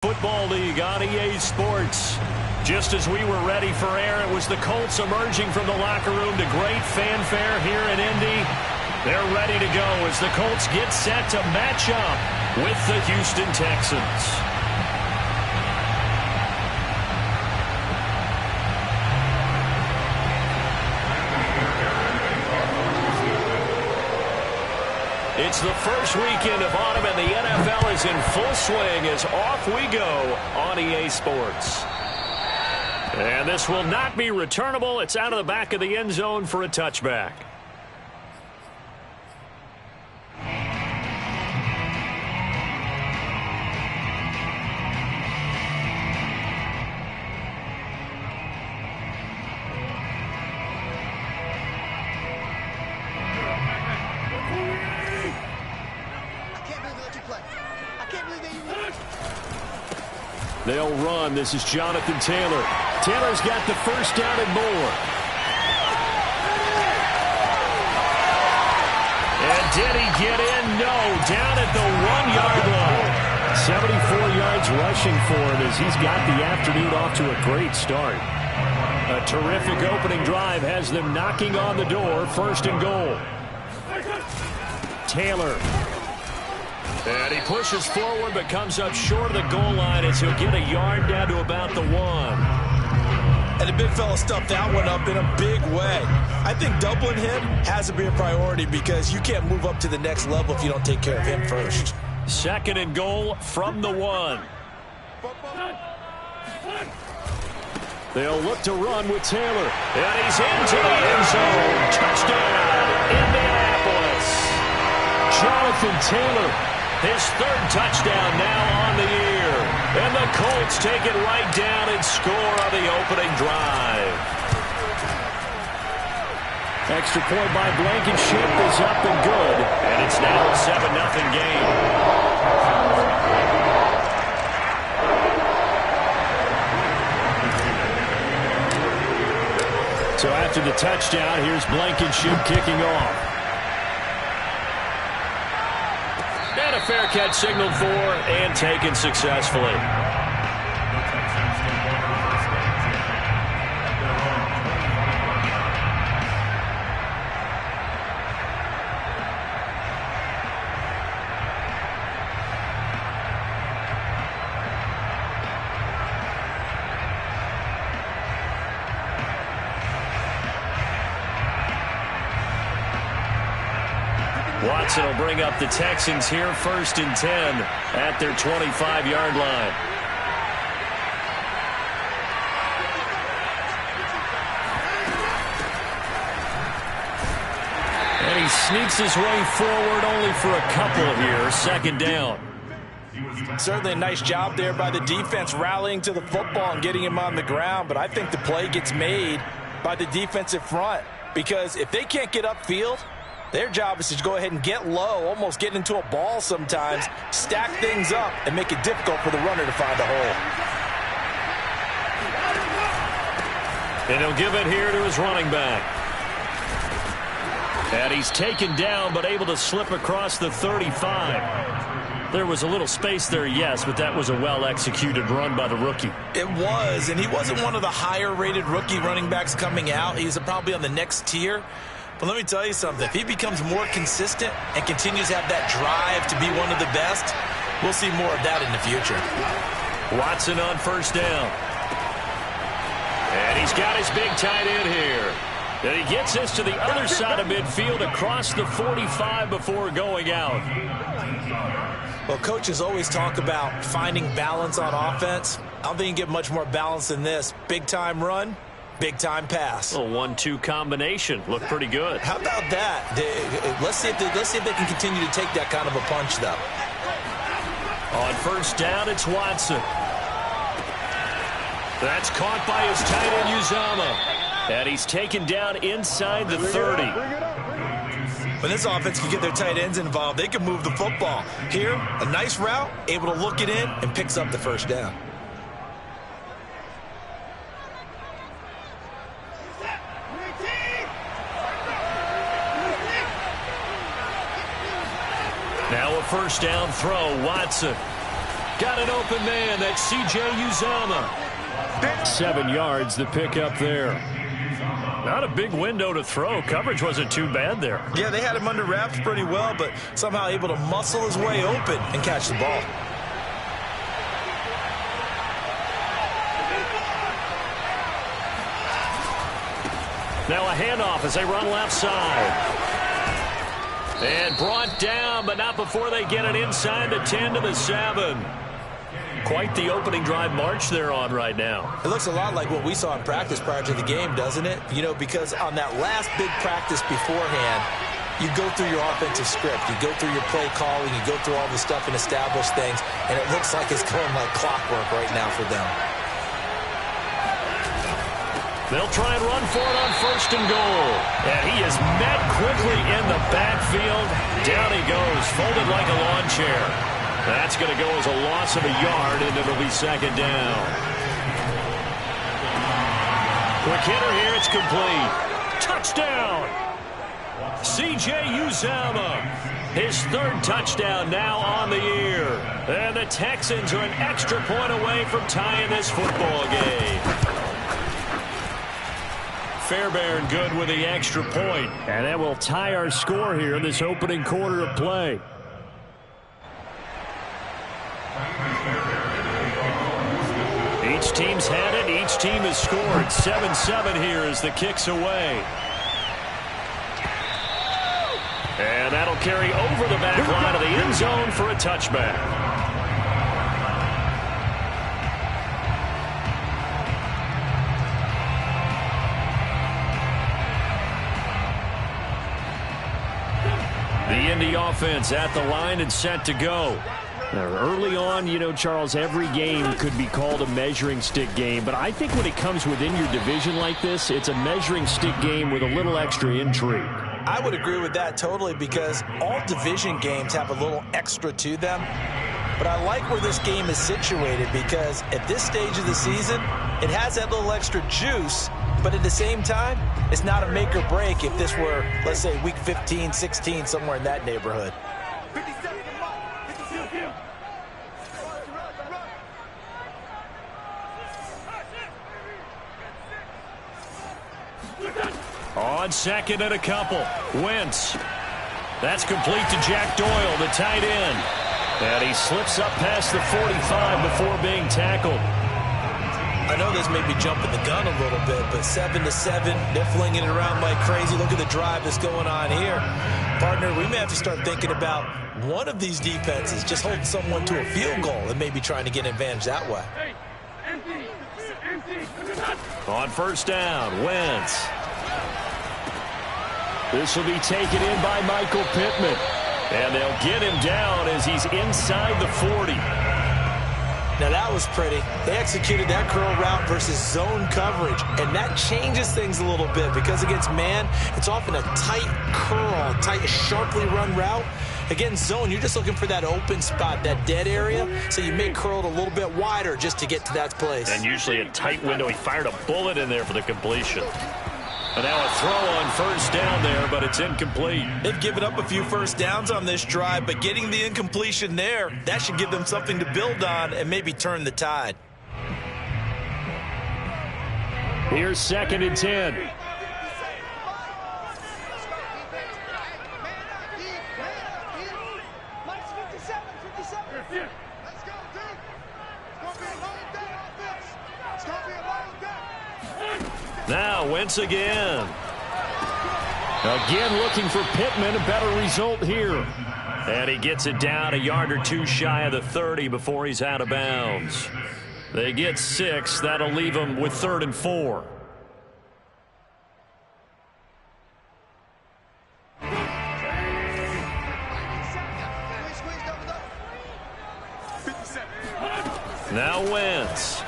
Football League on EA Sports. Just as we were ready for air, it was the Colts emerging from the locker room to great fanfare here in Indy. They're ready to go as the Colts get set to match up with the Houston Texans. It's the first weekend of autumn, and the NFL is in full swing as off we go on EA Sports. And this will not be returnable. It's out of the back of the end zone for a touchback. They'll run. This is Jonathan Taylor. Taylor's got the first down and more. And did he get in? No. Down at the 1-yard line. 74 yards rushing for him as he's got the afternoon off to a great start. A terrific opening drive has them knocking on the door. First and goal. Taylor. And he pushes forward but comes up short of the goal line as he'll get a yard down to about the 1. And the big fella stuffed that one up in a big way. I think doubling him has to be a priority because you can't move up to the next level if you don't take care of him first. Second and goal from the 1. They'll look to run with Taylor. And he's into the end zone. Touchdown, Indianapolis. Jonathan Taylor. His third touchdown now on the year. And the Colts take it right down and score on the opening drive. Extra point by Blankenship is up and good. And it's now a 7-0 game. So after the touchdown, here's Blankenship kicking off. And a fair catch signaled for and taken successfully. Watson will bring up the Texans here first and 10 at their 25-yard line. And he sneaks his way forward only for a couple here. Second down. Certainly a nice job there by the defense rallying to the football and getting him on the ground, but I think the play gets made by the defensive front because if they can't get upfield, their job is to go ahead and get low, almost get into a ball sometimes, stack things up, and make it difficult for the runner to find a hole. And he'll give it here to his running back. And he's taken down, but able to slip across the 35. There was a little space there, yes, but that was a well-executed run by the rookie. It was, and he wasn't one of the higher-rated rookie running backs coming out. He's probably on the next tier. But let me tell you something. If he becomes more consistent and continues to have that drive to be one of the best, we'll see more of that in the future. Watson on first down. And he's got his big tight end here. And he gets this to the other side of midfield across the 45 before going out. Well, coaches always talk about finding balance on offense. I don't think you can get much more balance than this. Big-time run. Big-time pass. A 1-2 combination. Looked pretty good. How about that? Let's see if they can continue to take that kind of a punch, though. On first down, it's Watson. That's caught by his tight end, Uzomah. And he's taken down inside the 30. When this offense can get their tight ends involved, they can move the football. Here, a nice route, able to look it in, and picks up the first down. Now a first down throw, Watson. Got an open man. That's C.J. Uzomah. 7 yards, the pickup there. Not a big window to throw. Coverage wasn't too bad there. Yeah, they had him under wraps pretty well, but somehow able to muscle his way open and catch the ball. Now a handoff as they run left side. And brought down, but not before they get it inside the 10 to the 7. Quite the opening drive march they're on right now. It looks a lot like what we saw in practice prior to the game, doesn't it? You know, because on that last big practice beforehand, you go through your offensive script. You go through your play calling. You go through all the stuff and establish things. And it looks like it's going like clockwork right now for them. They'll try and run for it on 1st and goal. And he is met quickly in the backfield. Down he goes, folded like a lawn chair. That's going to go as a loss of a yard, and it'll be 2nd down. Quick hitter here, it's complete. Touchdown! C.J. Uzomah, his 3rd touchdown now on the year. And the Texans are an extra point away from tying this football game. Fairbairn good with the extra point. And that will tie our score here in this opening quarter of play. Each team's had it. Each team has scored. 7-7 here as the kick's away. And that'll carry over the back line of the end zone for a touchback. The Indy offense at the line and set to go. Now, early on, you know, Charles, every game could be called a measuring stick game. But I think when it comes within your division like this, it's a measuring stick game with a little extra intrigue. I would agree with that totally because all division games have a little extra to them. But I like where this game is situated because at this stage of the season, it has that little extra juice. But at the same time, it's not a make or break if this were, let's say, week 15, 16, somewhere in that neighborhood. On 2nd and a couple, Wentz. That's complete to Jack Doyle, the tight end. And he slips up past the 45 before being tackled. I know this may be jumping the gun a little bit, but 7-7, they're flinging it around like crazy. Look at the drive that's going on here. Partner, we may have to start thinking about one of these defenses just holding someone to a field goal and maybe trying to get an advantage that way. On 1st down, Wentz. This will be taken in by Michael Pittman. And they'll get him down as he's inside the 40. Now that was pretty. They executed that curl route versus zone coverage. And that changes things a little bit because against man, it's often a tight curl, tight, sharply run route. Against zone, you're just looking for that open spot, that dead area. So you may curl it a little bit wider just to get to that place. And usually a tight window. He fired a bullet in there for the completion. And now a throw on 1st down there, but it's incomplete. They've given up a few 1st downs on this drive, but getting the incompletion there, that should give them something to build on and maybe turn the tide. Here's 2nd and 10. Now Wentz again. Again looking for Pittman, a better result here. And he gets it down a yard or two shy of the 30 before he's out of bounds. They get 6. That'll leave them with 3rd and 4. Now Wentz.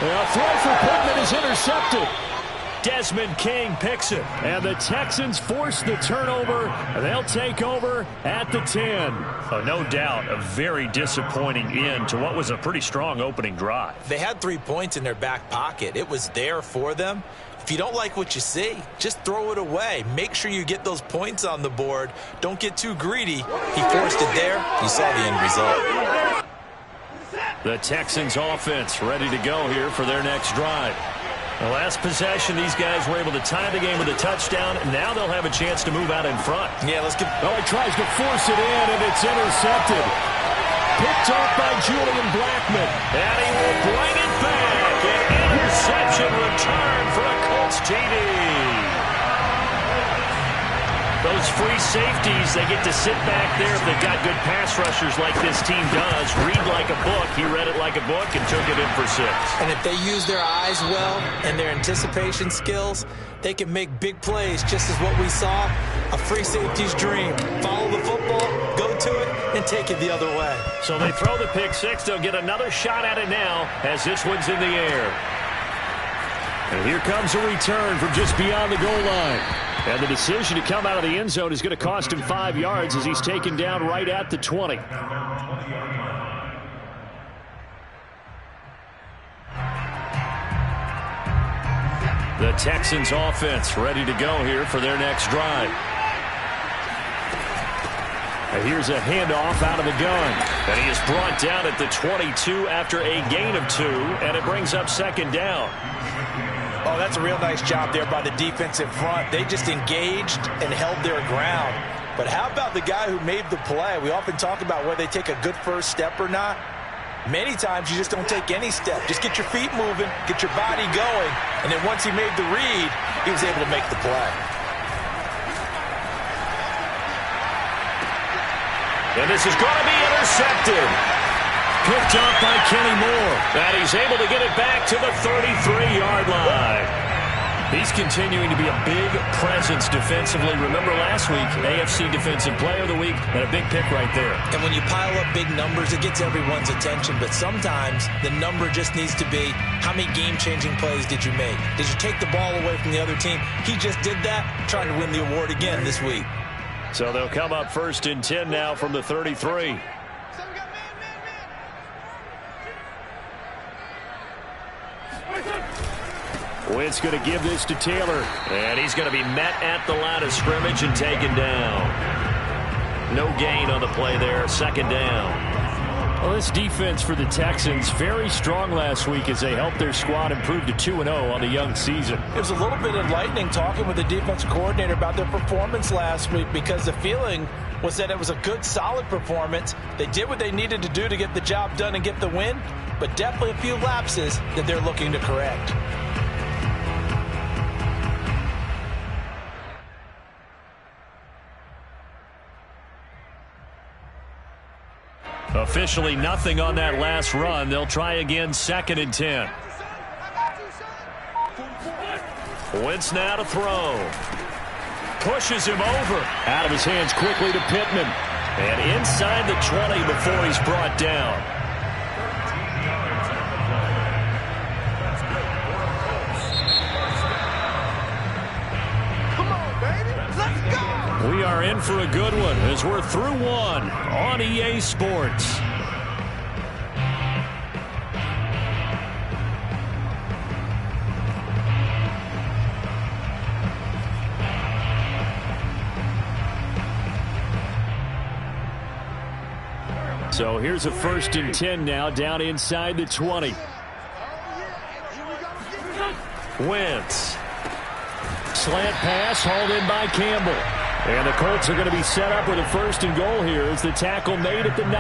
A throw for Pittman is intercepted. Desmond King picks it. And the Texans force the turnover. They'll take over at the 10. Oh, no doubt a very disappointing end to what was a pretty strong opening drive. They had 3 points in their back pocket. It was there for them. If you don't like what you see, just throw it away. Make sure you get those points on the board. Don't get too greedy. He forced it there. You saw the end result. The Texans offense ready to go here for their next drive. The last possession, these guys were able to tie the game with a touchdown. Now they'll have a chance to move out in front. Yeah, let's get... Well, he tries to force it in, and it's intercepted. Picked off by Julian Blackmon. And he will bring it back. An interception return for a Colts TD. Those free safeties, they get to sit back there if they've got good pass rushers like this team does. Read like a book. He read it like a book and took it in for 6. And if they use their eyes well and their anticipation skills, they can make big plays, just as what we saw. A free safety's dream. Follow the football, go to it, and take it the other way. So they throw the pick 6. They'll get another shot at it now as this one's in the air. And here comes a return from just beyond the goal line. And the decision to come out of the end zone is going to cost him 5 yards as he's taken down right at the 20. The Texans offense ready to go here for their next drive. And here's a handoff out of the gun. And he is brought down at the 22 after a gain of 2, and it brings up 2nd down. Oh, that's a real nice job there by the defensive front. They just engaged and held their ground. But how about the guy who made the play? We often talk about whether they take a good first step or not. Many times you just don't take any step. Just get your feet moving, get your body going, and then once he made the read, he was able to make the play. And this is going to be intercepted. Picked up by Kenny Moore. And he's able to get it back to the 33-yard line. He's continuing to be a big presence defensively. Remember last week, AFC Defensive Player of the Week, and a big pick right there. And when you pile up big numbers, it gets everyone's attention. But sometimes the number just needs to be, how many game-changing plays did you make? Did you take the ball away from the other team? He just did that, trying to win the award again this week. So they'll come up 1st and 10 now from the 33. Wentz going to give this to Taylor. And he's going to be met at the line of scrimmage and taken down. No gain on the play there. 2nd down. Well, this defense for the Texans, very strong last week as they helped their squad improve to 2-0 on the young season. It was a little bit enlightening talking with the defensive coordinator about their performance last week, because the feeling was that it was a good, solid performance. They did what they needed to do to get the job done and get the win, but definitely a few lapses that they're looking to correct. Officially nothing on that last run. They'll try again 2nd and 10. Wentz now to throw. Pushes him over. Out of his hands quickly to Pittman. And inside the 20 before he's brought down. Come on, baby. Let's go. We are in for a good one as we're through one on EA Sports. So here's a 1st and 10 now down inside the 20. Wentz. Slant pass hauled in by Campbell. And the Colts are going to be set up with a 1st and goal here as the tackle made at the 9.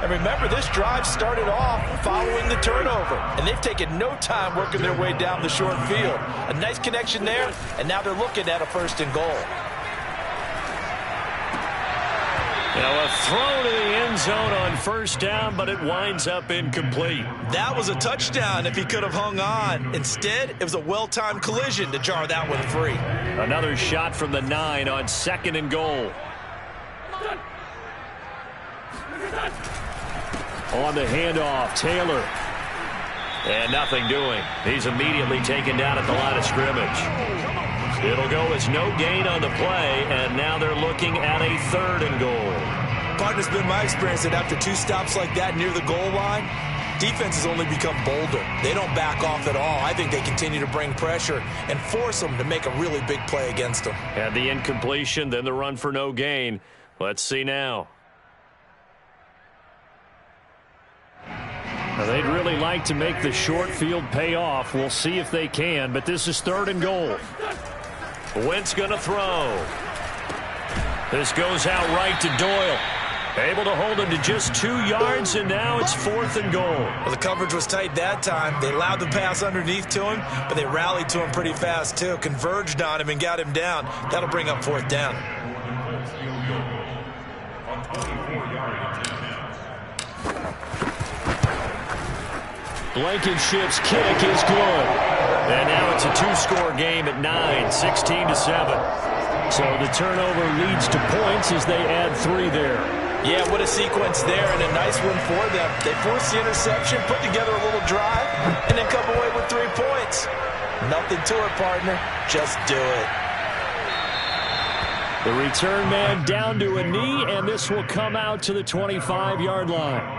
And remember, this drive started off following the turnover, and they've taken no time working their way down the short field. A nice connection there, and now they're looking at a 1st and goal. Now a throw to the end zone on 1st down, but it winds up incomplete. That was a touchdown if he could have hung on. Instead, it was a well-timed collision to jar that one free. Another shot from the 9 on 2nd and goal. On the handoff, Taylor. And nothing doing. He's immediately taken down at the line of scrimmage. It'll go as no gain on the play, and now they're looking at a 3rd and goal. Partner's been my experience that after 2 stops like that near the goal line, defense has only become bolder. They don't back off at all. I think they continue to bring pressure and force them to make a really big play against them. Had the incompletion, then the run for no gain. Let's see now. Now they'd really like to make the short field pay off. We'll see if they can, but this is 3rd and goal. Wentz going to throw. This goes out right to Doyle. Able to hold him to just 2 yards, and now it's 4th and goal. Well, the coverage was tight that time. They allowed the pass underneath to him, but they rallied to him pretty fast, too. Converged on him and got him down. That'll bring up 4th down. Blankenship's kick is good. And now it's a 2-score game at 9, 16-7. So the turnover leads to points as they add 3 there. Yeah, what a sequence there, and a nice one for them. They forced the interception, put together a little drive, and then come away with 3 points. Nothing to it, partner. Just do it. The return man down to a knee, and this will come out to the 25-yard line.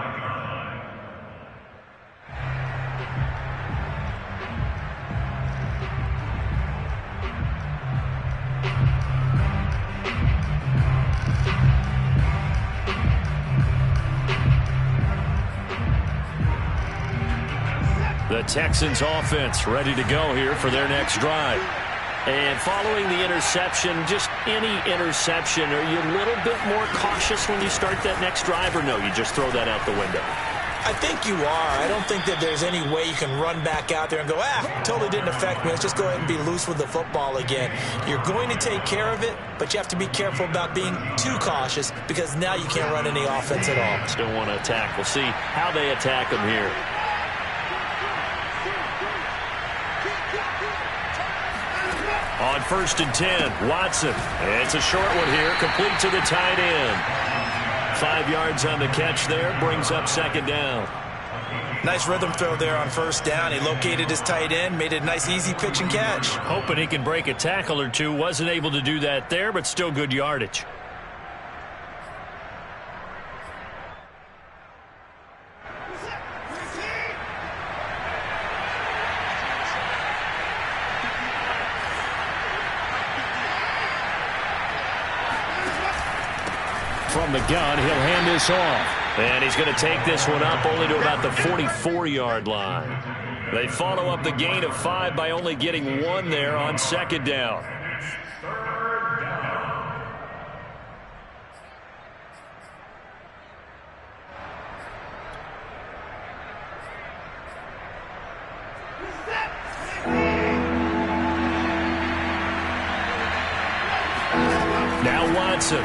The Texans offense ready to go here for their next drive. And following the interception, just any interception, are you a little bit more cautious when you start that next drive, or no, you just throw that out the window? I think you are. I don't think that there's any way you can run back out there and go, totally didn't affect me. Let's just go ahead and be loose with the football again. You're going to take care of it, but you have to be careful about being too cautious because now you can't run any offense at all. Still want to attack. We'll see how they attack them here. On 1st and 10, Watson. It's a short one here, complete to the tight end. 5 yards on the catch there, brings up 2nd down. Nice rhythm throw there on 1st down. He located his tight end, made it a nice, easy pitch and catch. Hoping he can break a tackle or two. Wasn't able to do that there, but still good yardage. From the gun, he'll hand this off. And he's going to take this one up only to about the 44-yard line. They follow up the gain of 5 by only getting 1 there on 2nd down. Now Watson.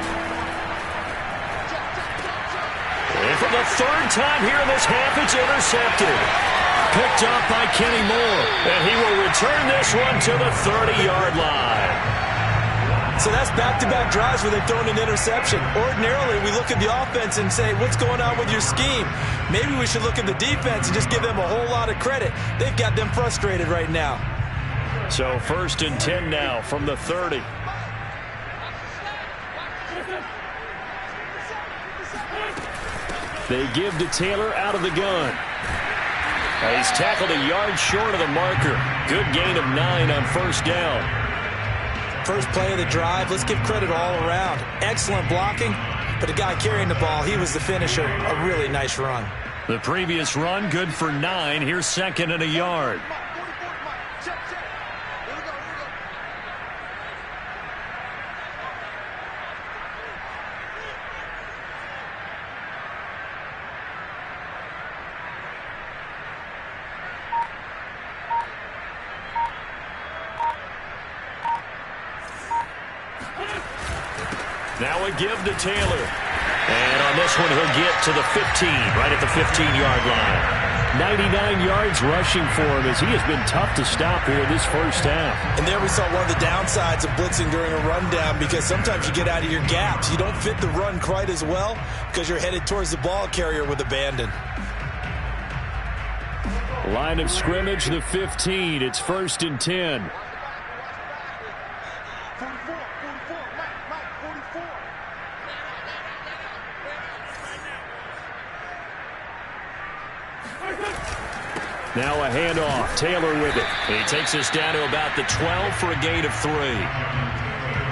And for the 3rd time here in this half, it's intercepted. Picked up by Kenny Moore. And he will return this one to the 30-yard line. So that's back-to-back drives where they've thrown an interception. Ordinarily, we look at the offense and say, what's going on with your scheme? Maybe we should look at the defense and just give them a whole lot of credit. They've got them frustrated right now. So 1st and 10 now from the 30. They give to Taylor out of the gun. He's tackled a yard short of the marker. Good gain of 9 on 1st down. First play of the drive. Let's give credit all around. Excellent blocking, but the guy carrying the ball, he was the finisher. A really nice run. The previous run, good for 9. Here's 2nd and a yard. Now a give to Taylor. And on this one, he'll get to the 15, right at the 15-yard line. 99 yards rushing for him as he has been tough to stop here this first half. And there we saw one of the downsides of blitzing during a rundown because sometimes you get out of your gaps. You don't fit the run quite as well because you're headed towards the ball carrier with abandon. Line of scrimmage, the 15. It's 1st and 10. Now a handoff. Taylor with it. He takes us down to about the 12 for a gain of 3.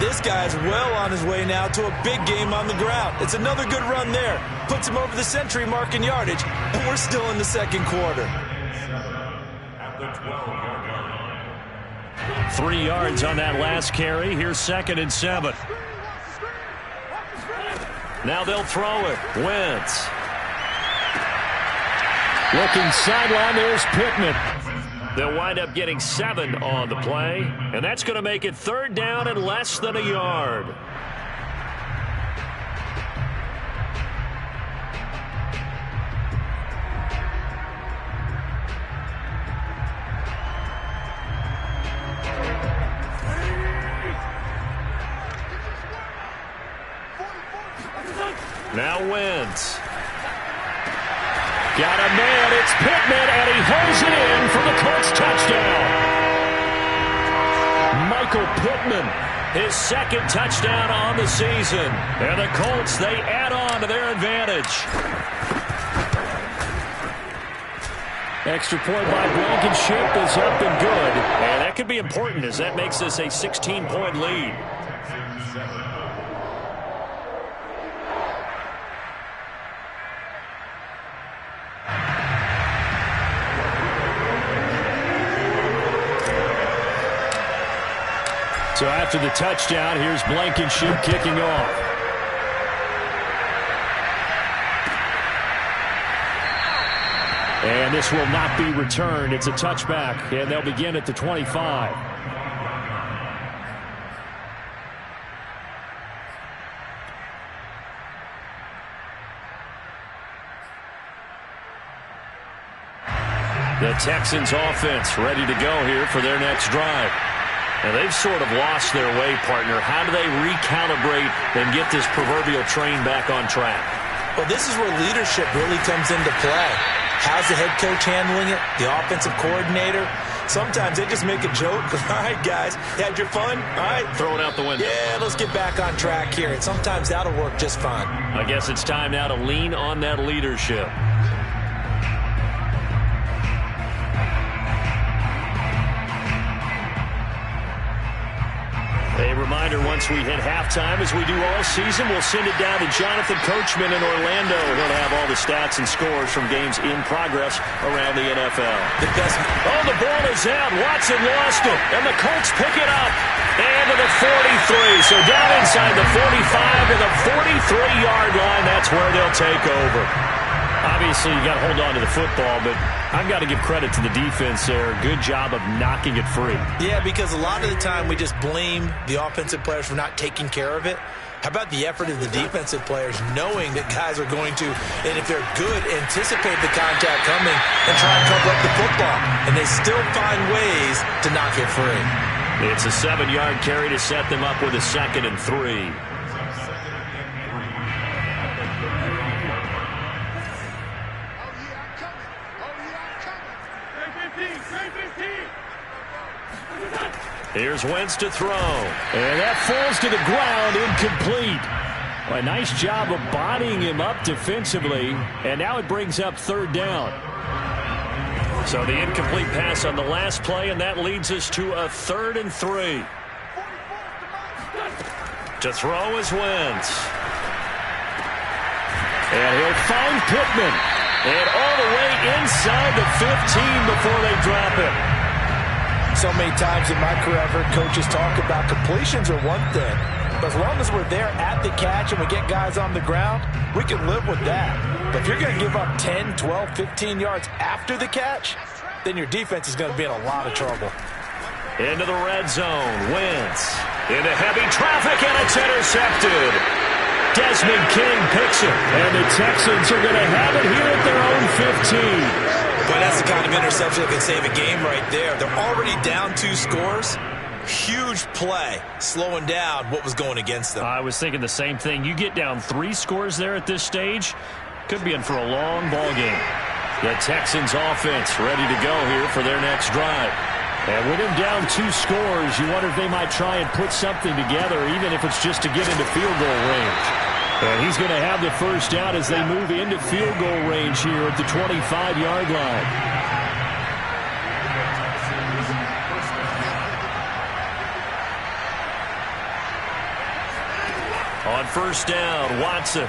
This guy's well on his way now to a big game on the ground. It's another good run there. Puts him over the century mark in yardage, and we're still in the second quarter. 3 yards on that last carry. Here's 2nd and 7. Now they'll throw it. Wentz. Looking sideline, there's Pittman. They'll wind up getting 7 on the play, and that's going to make it 3rd down and less than a yard. Now Wentz. Got a man, it's Pittman, and he holds it in for the Colts touchdown. Michael Pittman, his 2nd touchdown on the season. And the Colts, they add on to their advantage. Extra point by Blankenship is up and good. And that could be important as that makes this a 16-point lead. So after the touchdown, here's Blankenship kicking off. And this will not be returned. It's a touchback, and they'll begin at the 25. The Texans offense ready to go here for their next drive. And they've sort of lost their way, partner. How do they recalibrate and get this proverbial train back on track? Well, this is where leadership really comes into play. How's the head coach handling it? The offensive coordinator? Sometimes they just make a joke. All right, guys, had your fun? All right. Throw it out the window. Yeah, let's get back on track here. And sometimes that'll work just fine. I guess it's time now to lean on that leadership. A reminder, once we hit halftime, as we do all season, we'll send it down to Jonathan Coachman in Orlando. He'll have all the stats and scores from games in progress around the NFL. Oh, the ball is out. Watson lost it, and the Colts pick it up. And to the 43. So down inside the 45 to the 43-yard line. That's where they'll take over. Obviously, you got to hold on to the football, but I've got to give credit to the defense there. Good job of knocking it free. Yeah, because a lot of the time we just blame the offensive players for not taking care of it. How about the effort of the defensive players knowing that guys are going to, and if they're good, anticipate the contact coming and try and cover up the football. And they still find ways to knock it free. It's a 7-yard carry to set them up with a 2nd and 3. Here's Wentz to throw. And that falls to the ground, incomplete. A nice job of bodying him up defensively. And now it brings up 3rd down. So the incomplete pass on the last play, and that leads us to a 3rd and 3. To throw is Wentz. And he'll find Pittman. And all the way inside the 15 before they drop it. So many times in my career, I've heard coaches talk about completions are one thing. But as long as we're there at the catch and we get guys on the ground, we can live with that. But if you're going to give up 10, 12, 15 yards after the catch, then your defense is going to be in a lot of trouble. Into the red zone. Wentz. Into heavy traffic, and it's intercepted. Desmond King picks it. And the Texans are going to have it here at their own 15. But that's the kind of interception that can save a game right there. They're already down 2 scores. Huge play, slowing down what was going against them. I was thinking the same thing. You get down 3 scores there at this stage, could be in for a long ball game. The Texans offense ready to go here for their next drive. And with him down 2 scores, you wonder if they might try and put something together, even if it's just to get into field goal range. And he's going to have the first down as they move into field goal range here at the 25-yard line. On first down, Watson.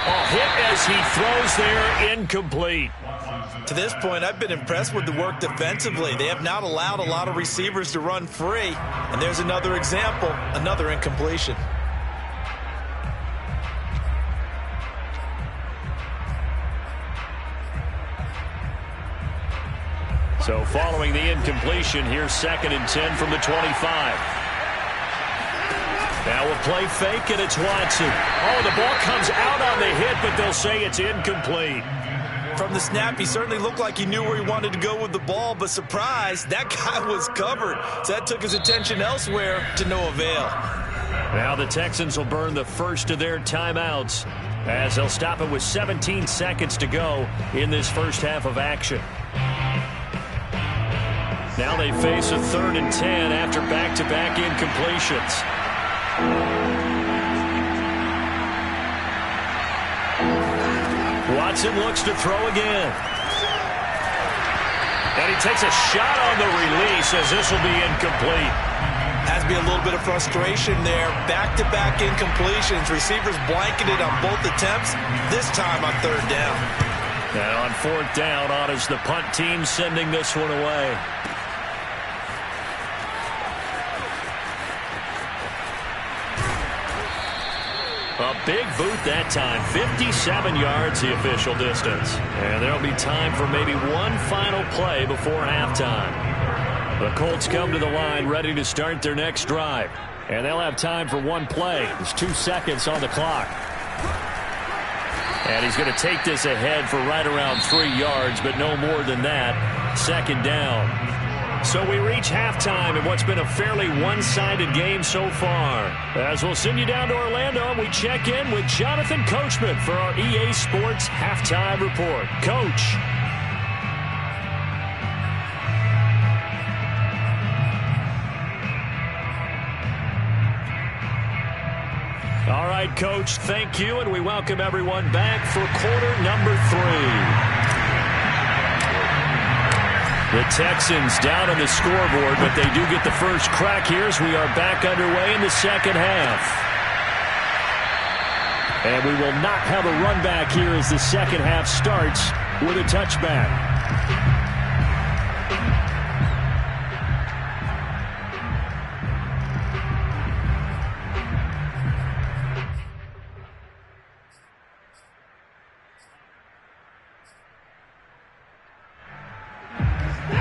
Hit as he throws there, incomplete. To this point, I've been impressed with the work defensively. They have not allowed a lot of receivers to run free. And there's another example, another incompletion. So following the incompletion, here's 2nd and 10 from the 25. Now a play fake, and it's Watson. The ball comes out on the hit, but they'll say it's incomplete. From the snap, he certainly looked like he knew where he wanted to go with the ball, but surprise, that guy was covered. So that took his attention elsewhere to no avail. Now the Texans will burn the first of their timeouts as they'll stop it with 17 seconds to go in this first half of action. Now they face a 3rd and 10 after back-to-back incompletions. Watson looks to throw again. And he takes a shot on the release as this will be incomplete. Has to be a little bit of frustration there. Back-to-back incompletions. Receivers blanketed on both attempts, this time on 3rd down. And on 4th down, on is the punt team sending this one away. A big boot that time. 57 yards the official distance. And there'll be time for maybe one final play before halftime. The Colts come to the line ready to start their next drive. And they'll have time for one play. There's 2 seconds on the clock. And he's going to take this ahead for right around 3 yards, but no more than that. 2nd down. So we reach halftime in what's been a fairly one-sided game so far. As we'll send you down to Orlando, and we check in with Jonathan Coachman for our EA Sports Halftime Report. Coach. All right, Coach, thank you, and we welcome everyone back for quarter number 3. The Texans down on the scoreboard, but they do get the first crack here as we are back underway in the second half. And we will not have a run back here as the second half starts with a touchback.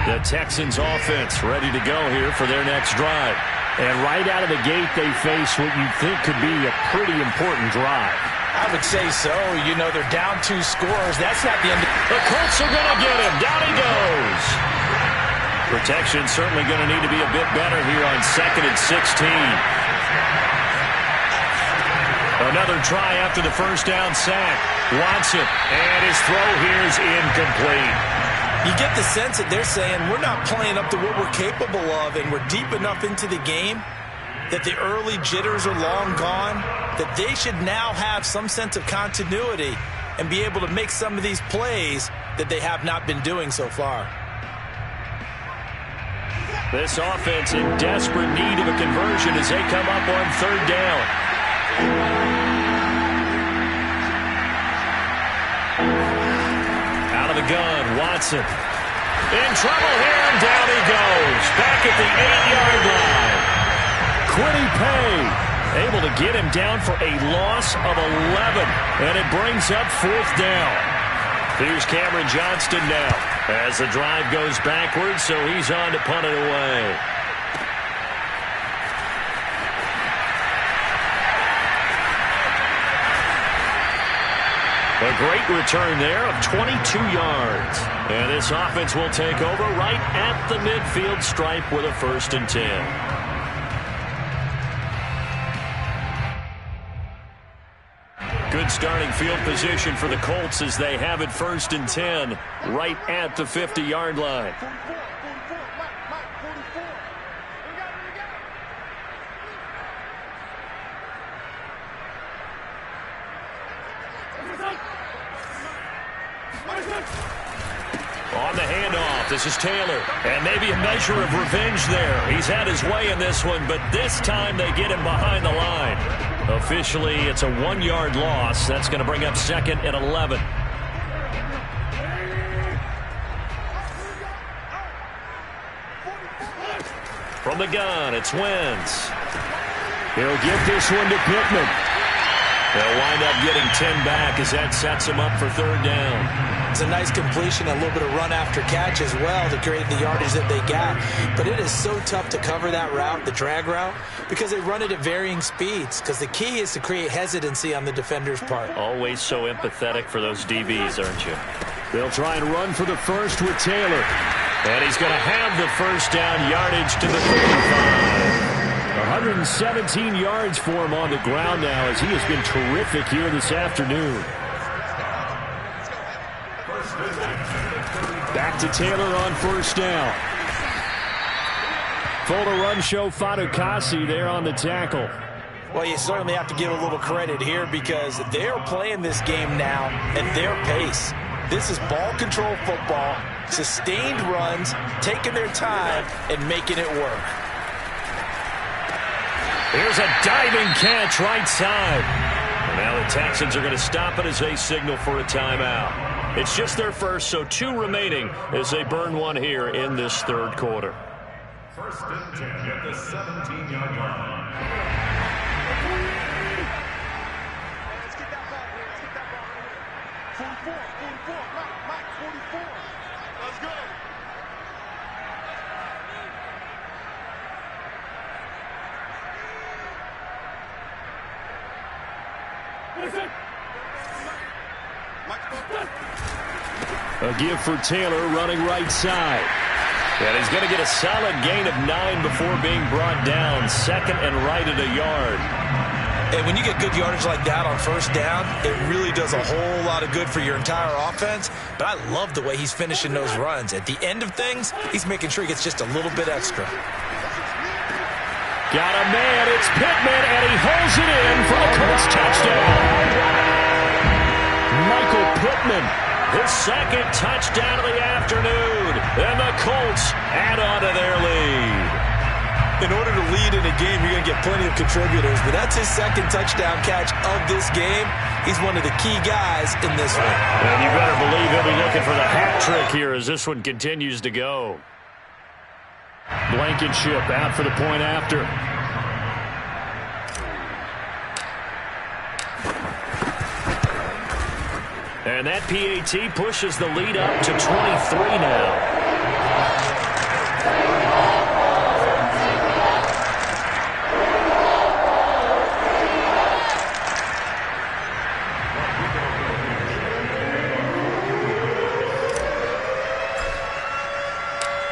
The Texans offense ready to go here for their next drive. And right out of the gate, they face what you think could be a pretty important drive. I would say so. You know, they're down 2 scores. That's not the end. The Colts are going to get him. Down he goes. Protection certainly going to need to be a bit better here on 2nd and 16. Another try after the first down sack. Watson, and his throw here is incomplete. You get the sense that they're saying we're not playing up to what we're capable of, and we're deep enough into the game that the early jitters are long gone, that they should now have some sense of continuity and be able to make some of these plays that they have not been doing so far. This offense in desperate need of a conversion as they come up on 3rd down. Out of the gun, Watson. In trouble here, and down he goes. Back at the 8-yard line. Kwity Paye able to get him down for a loss of 11. And it brings up 4th down. Here's Cameron Johnston now as the drive goes backwards, so he's on to punt it away. A great return there of 22 yards. And this offense will take over right at the midfield stripe with a 1st and 10. Good starting field position for the Colts as they have it 1st and 10 right at the 50-yard line. On the handoff, this is Taylor. And maybe a measure of revenge there. He's had his way in this one, but this time they get him behind the line. Officially, it's a 1-yard loss. That's going to bring up 2nd and 11. From the gun, it's Wentz. He'll get this one to Pittman. They'll wind up getting 10 back as that sets him up for 3rd down. It's a nice completion, a little bit of run after catch as well to create the yardage that they got. But it is so tough to cover that route, the drag route, because they run it at varying speeds. Because the key is to create hesitancy on the defender's part. Always so empathetic for those DBs, aren't you? They'll try and run for the first with Taylor. And he's going to have the 1st down yardage to the 35. 117 yards for him on the ground now as he has been terrific here this afternoon. Back to Taylor on 1st down. Full to run show Fatukasi there on the tackle. Well, you certainly have to give a little credit here because they're playing this game now at their pace. This is ball control football, sustained runs, taking their time and making it work. Here's a diving catch right side. And now the Texans are going to stop it as they signal for a timeout. It's just their first, so 2 remaining as they burn one here in this 3rd quarter. 1st and 10 at the 17-yard line. Let's get that ball here. Let's get that ball here. 44. Mike, 44. Let's go. A give for Taylor running right side. And he's going to get a solid gain of 9 before being brought down. 2nd and right at a yard. And when you get good yardage like that on 1st down, it really does a whole lot of good for your entire offense. But I love the way he's finishing those runs. At the end of things, he's making sure he gets just a little bit extra. Got a man, it's Pittman, and he holds it in for the Colts touchdown. Michael Pittman, his 2nd touchdown of the afternoon, and the Colts add on to their lead. In order to lead in a game, you're going to get plenty of contributors, but that's his 2nd touchdown catch of this game. He's one of the key guys in this one. And you better believe he'll be looking for the hat trick here as this one continues to go. Blankenship out for the point after. And that PAT pushes the lead up to 23 now.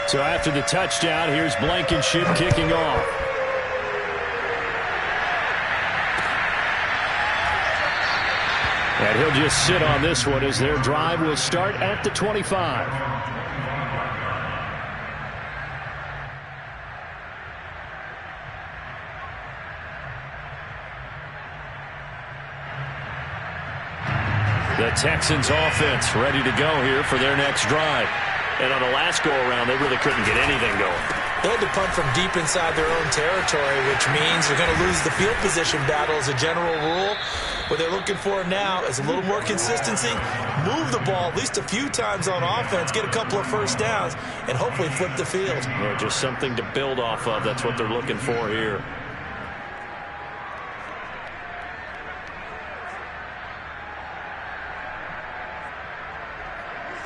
So after the touchdown, here's Blankenship kicking off. And he'll just sit on this one as their drive will start at the 25. The Texans offense ready to go here for their next drive. And on the last go-around, they really couldn't get anything going. They had to punt from deep inside their own territory, which means they're going to lose the field position battle as a general rule. What they're looking for now is a little more consistency, move the ball at least a few times on offense, get a couple of 1st downs, and hopefully flip the field. Yeah, just something to build off of. That's what they're looking for here.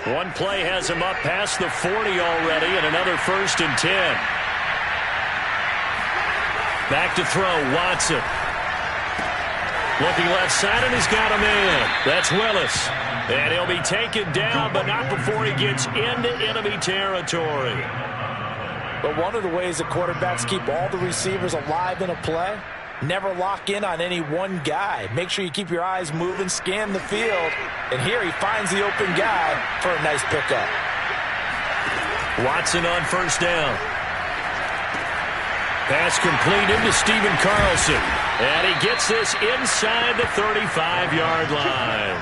One play has him up past the 40 already, and another 1st and 10. Back to throw, Watson. Looking left side, and he's got a man. That's Willis. And he'll be taken down, but not before he gets into enemy territory. But one of the ways that quarterbacks keep all the receivers alive in a play never lock in on any one guy. Make sure you keep your eyes moving, scan the field. And here he finds the open guy for a nice pickup. Watson on first down. Pass complete into Stephen Carlson. And he gets this inside the 35-yard line.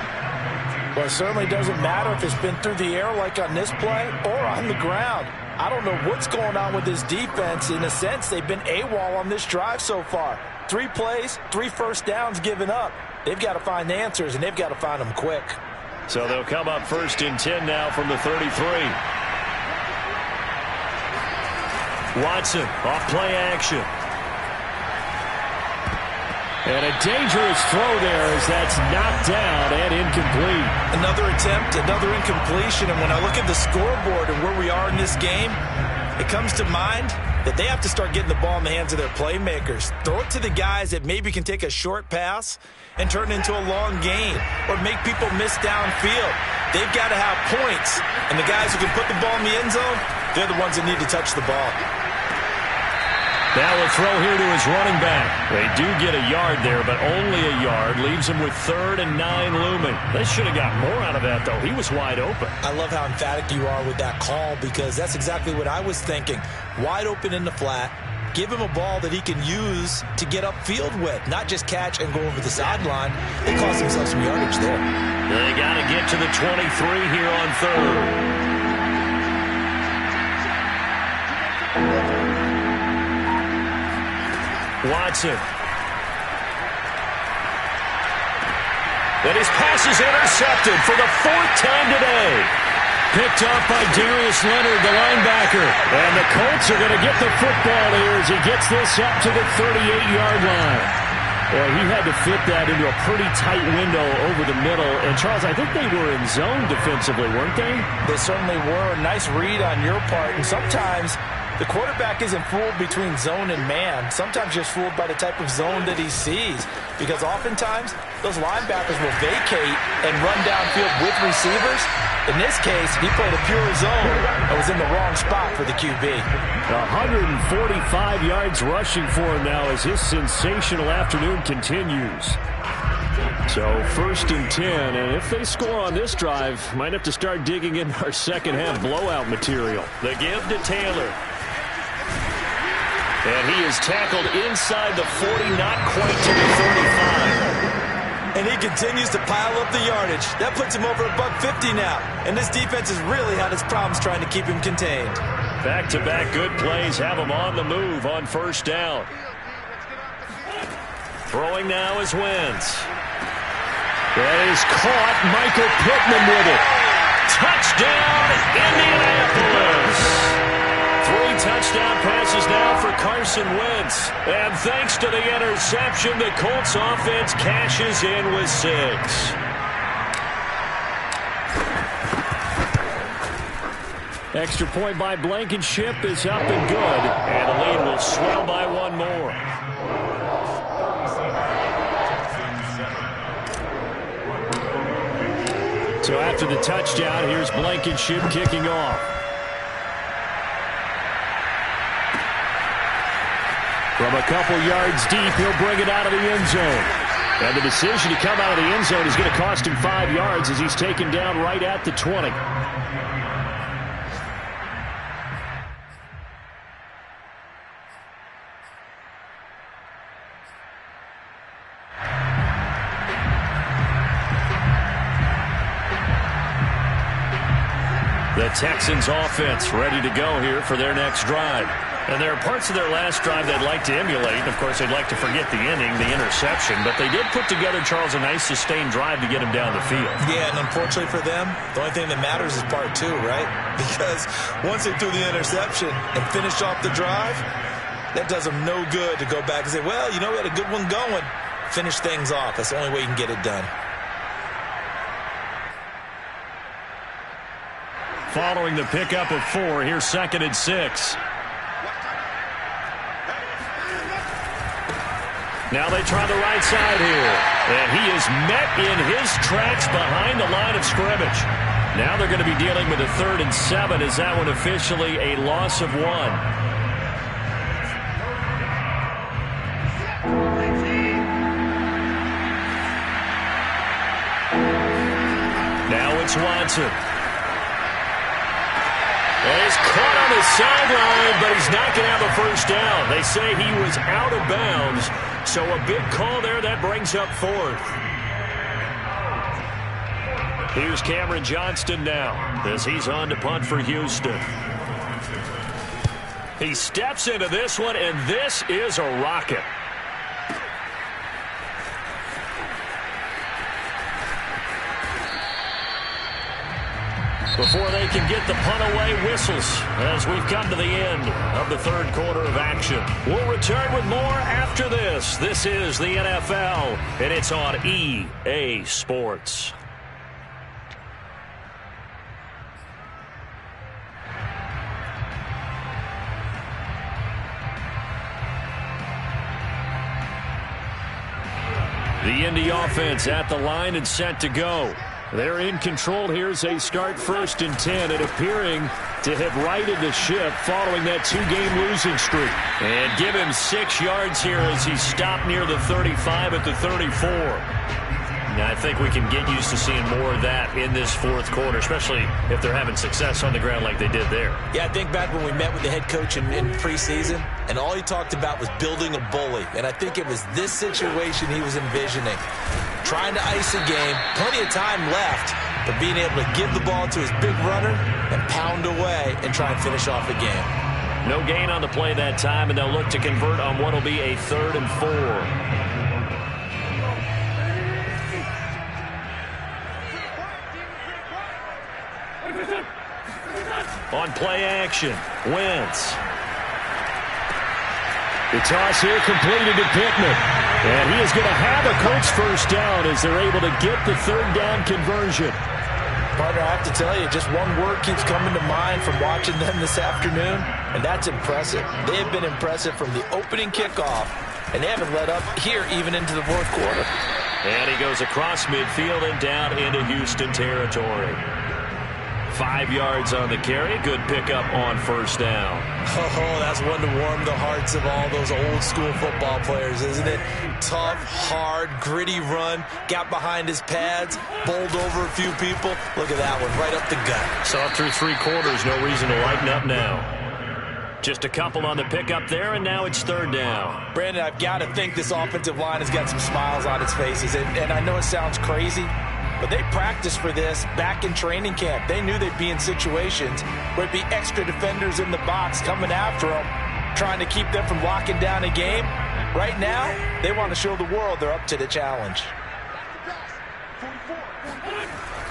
Well, it certainly doesn't matter if it's been through the air like on this play or on the ground. I don't know what's going on with this defense. In a sense, they've been AWOL on this drive so far. 3 plays, 3 first downs given up. They've got to find answers, and they've got to find them quick. So they'll come up first and 10 now from the 33. Watson off play action. And a dangerous throw there as that's knocked down and incomplete. Another attempt, another incompletion. And when I look at the scoreboard and where we are in this game, it comes to mind that they have to start getting the ball in the hands of their playmakers. Throw it to the guys that maybe can take a short pass and turn it into a long gain or make people miss downfield. They've got to have points. And the guys who can put the ball in the end zone, they're the ones that need to touch the ball. Now a throw here to his running back. They do get a yard there, but only a yard. Leaves him with 3rd and 9 looming. They should have got more out of that, though. He was wide open. I love how emphatic you are with that call because that's exactly what I was thinking. Wide open in the flat. Give him a ball that he can use to get upfield with, not just catch and go over the sideline. They cost themselves some yardage there. They got to get to the 23 here on 3rd. Watson. And his pass is intercepted for the 4th time today. Picked off by Darius Leonard, the linebacker. And the Colts are going to get the football here as he gets this up to the 38-yard line. Well, he had to fit that into a pretty tight window over the middle. And, Charles, I think they were in zone defensively, weren't they? They certainly were. Nice read on your part. And sometimes the quarterback isn't fooled between zone and man. Sometimes just fooled by the type of zone that he sees. Because oftentimes, those linebackers will vacate and run downfield with receivers. In this case, he played a pure zone and was in the wrong spot for the QB. 145 yards rushing for him now as his sensational afternoon continues. So 1st and 10, and if they score on this drive, might have to start digging in our second half blowout material. The give to Taylor. And he is tackled inside the 40, not quite to the 35. And he continues to pile up the yardage. That puts him over $150 now. And this defense has really had its problems trying to keep him contained. Back-to-back good plays have him on the move on 1st down. Throwing now is Wentz. That is caught. Michael Pittman with it. Touchdown, Indianapolis. 3 touchdown passes now for Carson Wentz. And thanks to the interception, the Colts offense cashes in with 6. Extra point by Blankenship is up and good. And the lead will swell by 1 more. So after the touchdown, here's Blankenship kicking off. From a couple yards deep, he'll bring it out of the end zone. And the decision to come out of the end zone is going to cost him 5 yards as he's taken down right at the 20. The Texans offense ready to go here for their next drive. And there are parts of their last drive they'd like to emulate. Of course, they'd like to forget the inning, the interception. But they did put together, Charles, a nice sustained drive to get him down the field. Yeah, and unfortunately for them, the only thing that matters is part 2, right? Because once they threw the interception and finished off the drive, that does them no good to go back and say, well, you know, we had a good one going. Finish things off. That's the only way you can get it done. Following the pickup of 4, here's 2nd and 6. Now they try the right side here. And he is met in his tracks behind the line of scrimmage. Now they're going to be dealing with a 3rd and 7. Is that one officially a loss of 1? Watson. And he's caught on the sideline, but he's not going to have a first down. They say he was out of bounds, so a big call there that brings up fourth. Here's Cameron Johnston now as he's on to punt for Houston. He steps into this one, and this is a rocket. Before they can get the punt away, whistles as we've come to the end of the third quarter of action. We'll return with more after this. This is the NFL, and it's on EA Sports. The Indy offense at the line and set to go. They're in control here as they start 1st and 10 and appearing to have righted the ship following that 2-game losing streak. And give him 6 yards here as he stopped near the 35 at the 34. Now, I think we can get used to seeing more of that in this fourth quarter, especially if they're having success on the ground like they did there. Yeah, I think back when we met with the head coach in preseason, and all he talked about was building a bully. And I think it was this situation he was envisioning. Trying to ice a game, plenty of time left, but being able to give the ball to his big runner and pound away and try and finish off the game. No gain on the play that time, and they'll look to convert on what will be a 3rd and 4. On play action, Wentz. The toss here completed to Pittman. And he is going to have a Colts first down as they're able to get the 3rd down conversion. Partner, I have to tell you, just one word keeps coming to mind from watching them this afternoon, and that's impressive. They have been impressive from the opening kickoff, and they haven't let up here even into the fourth quarter. And he goes across midfield and down into Houston territory. 5 yards on the carry. Good pickup on first down. Oh, that's one to warm the hearts of all those old school football players, isn't it? Tough, hard, gritty run. Got behind his pads, bowled over a few people. Look at that one, right up the gut. Saw through 3 quarters. No reason to lighten up now. Just a couple on the pickup there, and now it's 3rd down. Brandon, I've got to think this offensive line has got some smiles on its faces. And I know it sounds crazy, but they practiced for this back in training camp. They knew they'd be in situations where it'd be extra defenders in the box coming after them, trying to keep them from locking down a game. Right now, they want to show the world they're up to the challenge.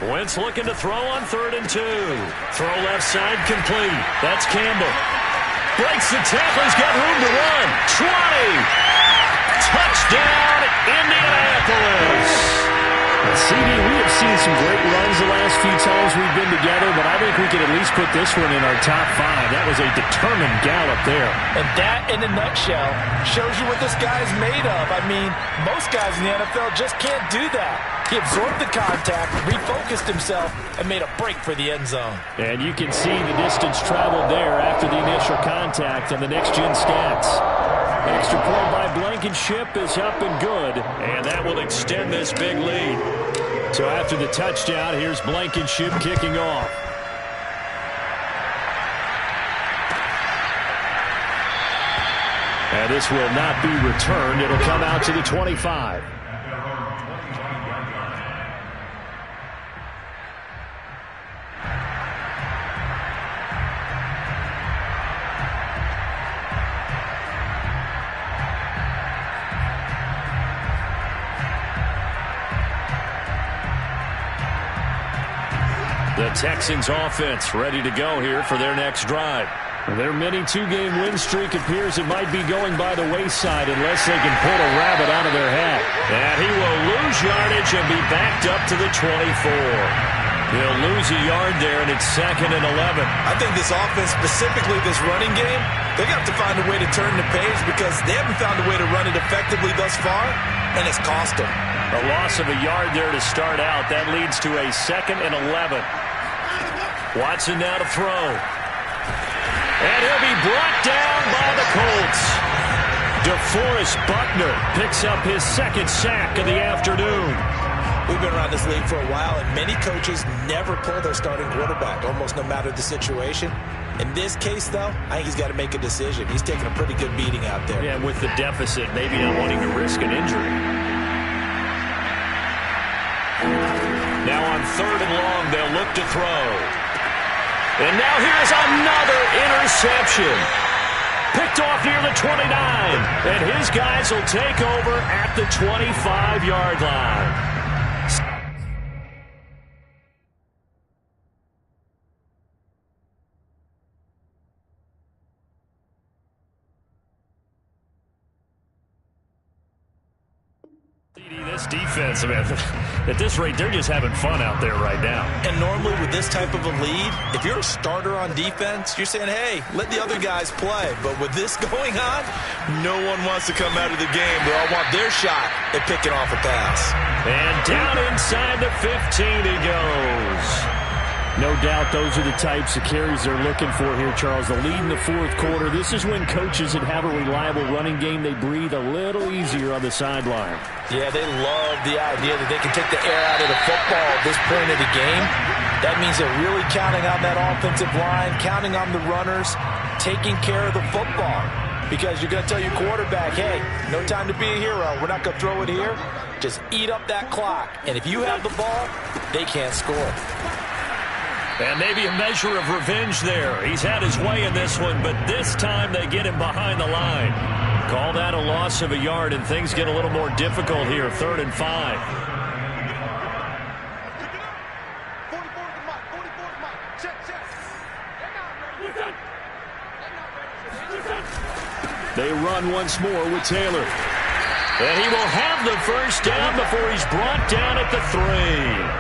Wentz looking to throw on 3rd and 2. Throw left side complete. That's Campbell. Breaks the tackle. He's got room to run. 20. Touchdown, Indianapolis. CD, we have seen some great runs the last few times we've been together, but I think we can at least put this one in our top 5. That was a determined gallop there. And that, in a nutshell, shows you what this guy's made of. I mean, most guys in the NFL just can't do that. He absorbed the contact, refocused himself, and made a break for the end zone. And you can see the distance traveled there after the initial contact on the next-gen stats. Extra point by Blankenship is up and good, and that will extend this big lead. So after the touchdown, here's Blankenship kicking off. And this will not be returned. It'll come out to the 25. The Texans offense ready to go here for their next drive. Their mini 2-game win streak appears it might be going by the wayside unless they can pull a rabbit out of their hat. And he will lose yardage and be backed up to the 24. He'll lose a yard there, and it's 2nd and 11. I think this offense, specifically this running game, they're going to have to find a way to turn the page because they haven't found a way to run it effectively thus far, and it's cost them. A loss of a yard there to start out. That leads to a 2nd and 11. Watson now to throw. And he'll be brought down by the Colts. DeForest Buckner picks up his 2nd sack of the afternoon. We've been around this league for a while, and many coaches never pull their starting quarterback, almost no matter the situation. In this case, though, I think he's got to make a decision. He's taking a pretty good beating out there. Yeah, with the deficit, maybe not wanting to risk an injury. Now on 3rd and long, they'll look to throw. And now here's another interception. Picked off near the 29. And his guys will take over at the 25-yard line. This defense, man, at this rate, they're just having fun out there right now. And normally with this type of a lead, if you're a starter on defense, you're saying, hey, let the other guys play. But with this going on, no one wants to come out of the game. They all want their shot at picking off a pass. And down inside the 15 he goes. No doubt those are the types of carries they're looking for here, Charles. The lead in the 4th quarter. This is when coaches that have a reliable running game, they breathe a little easier on the sideline. Yeah, they love the idea that they can take the air out of the football at this point of the game. That means they're really counting on that offensive line, counting on the runners, taking care of the football. Because you're going to tell your quarterback, hey, no time to be a hero. We're not going to throw it here. Just eat up that clock. And if you have the ball, they can't score. And maybe a measure of revenge there. He's had his way in this one, but this time they get him behind the line. Call that a loss of a yard, and things get a little more difficult here. 3rd and 5. They run once more with Taylor. And he will have the first down before he's brought down at the 3.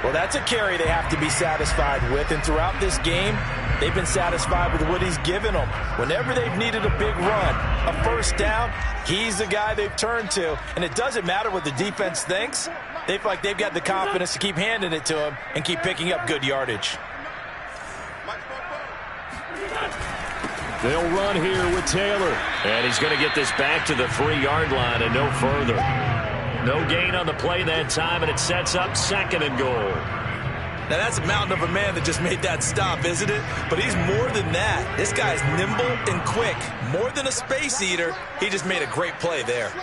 Well, that's a carry they have to be satisfied with. And throughout this game, they've been satisfied with what he's given them. Whenever they've needed a big run, a first down, he's the guy they've turned to. And it doesn't matter what the defense thinks. They feel like they've got the confidence to keep handing it to him and keep picking up good yardage. They'll run here with Taylor. And he's going to get this back to the 3-yard line and no further. No gain on the play that time, and it sets up 2nd and goal. Now, that's a mountain of a man that just made that stop, isn't it? But he's more than that. This guy's nimble and quick. More than a space eater, he just made a great play there.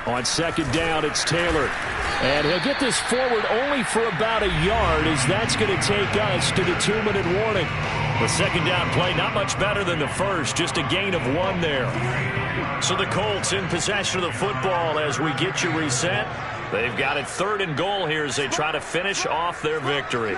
On 2nd down, it's Taylor. And he'll get this forward only for about a yard, as that's going to take us to the 2-minute warning. The 2nd down play, not much better than the first, just a gain of 1 there. So the Colts in possession of the football as we get you reset. They've got it 3rd and goal here as they try to finish off their victory.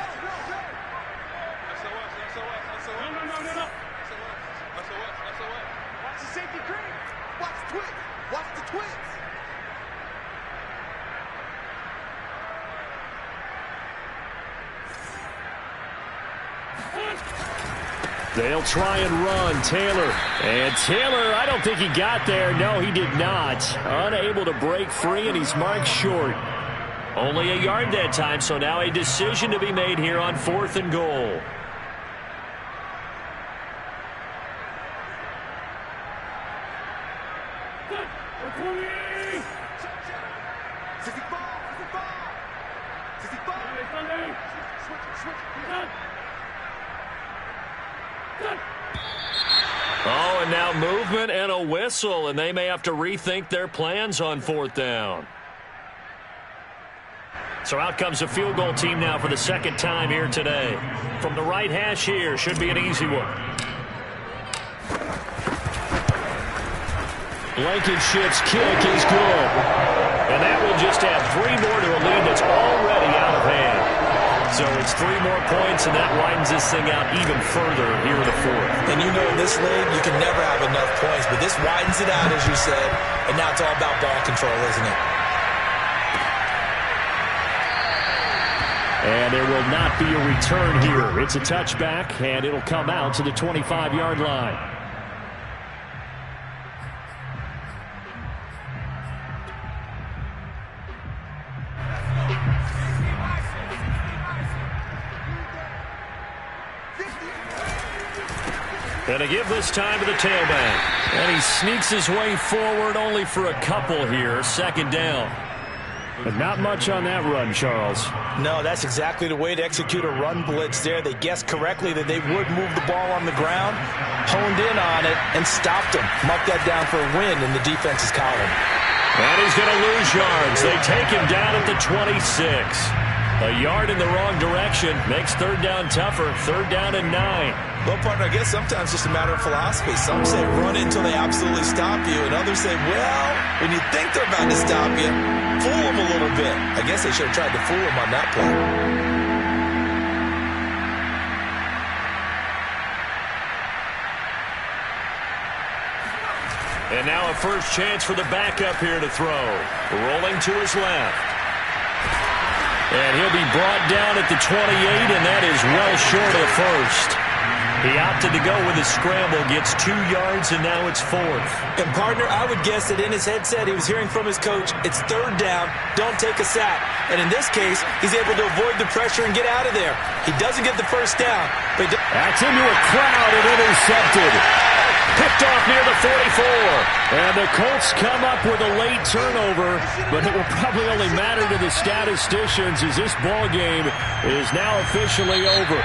They'll try and run. Taylor. And Taylor, I don't think he got there. No, he did not. Unable to break free, and he's marked short. Only a yard that time, so now a decision to be made here on 4th and goal. Oh, and now movement and a whistle, and they may have to rethink their plans on 4th down. So out comes a field goal team now for the 2nd time here today. From the right hash here, should be an easy one. Blankenship's kick is good. And that will just add 3 more to a lead that's already out of hand. So it's 3 more points, and that widens this thing out even further here in the 4th. And you know in this league, you can never have enough points, but this widens it out, as you said, and now it's all about ball control, isn't it? And there will not be a return here. It's a touchback, and it'll come out to the 25-yard line. Going to give this time to the tailback. And he sneaks his way forward only for a couple here. Second down. But not much on that run, Charles. No, that's exactly the way to execute a run blitz there. They guessed correctly that they would move the ball on the ground, honed in on it, and stopped them. Mark that down for a win in the defense's column. And he's going to lose yards. They take him down at the 26. A yard in the wrong direction makes third down tougher. Third down and 9. Well, partner, I guess sometimes it's just a matter of philosophy. Some say run it until they absolutely stop you, and others say, well, when you think they're about to stop you, fool them a little bit. I guess they should have tried to fool them on that play. And now a first chance for the backup here to throw. Rolling to his left. And he'll be brought down at the 28, and that is well short of the first. He opted to go with a scramble, gets 2 yards, and now it's fourth. And, partner, I would guess that in his headset he was hearing from his coach, it's third down, don't take a sack. And in this case, he's able to avoid the pressure and get out of there. He doesn't get the first down. But that's into a crowd and intercepted. Picked off near the 44. And the Colts come up with a late turnover, but it will probably only matter to the statisticians as this ball game is now officially over.